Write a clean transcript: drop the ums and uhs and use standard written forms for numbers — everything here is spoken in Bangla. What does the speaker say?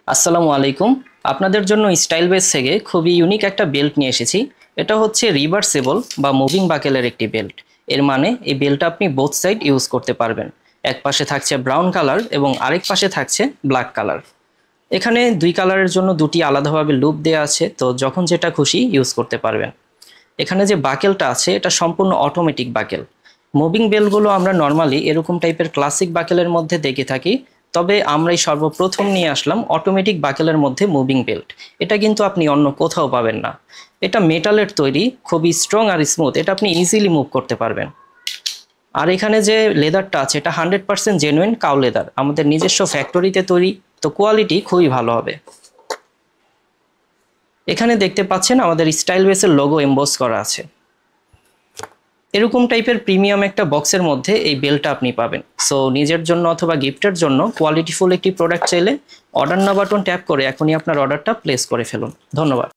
আসসালামু আলাইকুম। আপনাদের জন্য স্টাইল বেস থেকে খুবই ইউনিক একটা বেল্ট নিয়ে এসেছি। এটা হচ্ছে রিভার্সেবল বা মুভিং বাকেলের একটি বেল্ট। এর মানে এই বেল্টটা আপনি বোথ সাইড ইউজ করতে পারবেন। এক পাশে থাকছে ব্রাউন কালার এবং আরেক পাশে থাকছে ব্ল্যাক কালার। এখানে দুই কালারের জন্য দুটি আলাদাভাবে লুপ দেওয়া আছে, তো যখন যেটা খুশি ইউজ করতে পারবেন। এখানে যে বাকেলটা আছে এটা সম্পূর্ণ অটোমেটিক বাকেল। মুভিং বেলগুলো আমরা নর্মালি এরকম টাইপের ক্লাসিক বাকেলের মধ্যে দেখে থাকি, তবে আমরাই সর্বপ্রথম নিয়ে আসলাম অটোমেটিক বাকেলের মধ্যে মুভিং বেল্ট। এটা কিন্তু আপনি অন্য কোথাও পাবেন না। এটা মেটালের তৈরি, খুবই স্ট্রং আর স্মুথ, এটা আপনি ইজিলি মুভ করতে পারবেন। আর এখানে যে লেদারটা আছে এটা 100% জেনুইন কাউ লেদার, আমাদের নিজস্ব ফ্যাক্টরিতে তৈরি, তো কোয়ালিটি খুবই ভালো হবে। এখানে দেখতে পাচ্ছেন আমাদের স্টাইল বেসের লোগো এমবস করা আছে। এরকম টাইপের প্রিমিয়াম একটা বক্সের মধ্যে এই বেলটা আপনি পাবেন। সো নিজের জন্য অথবা গিফটের জন্য কোয়ালিটিফুল একটি প্রোডাক্ট চাইলে অর্ডার নাও বাটন ট্যাপ করে এখনই আপনার অর্ডারটা প্লেস করে ফেলুন। ধন্যবাদ।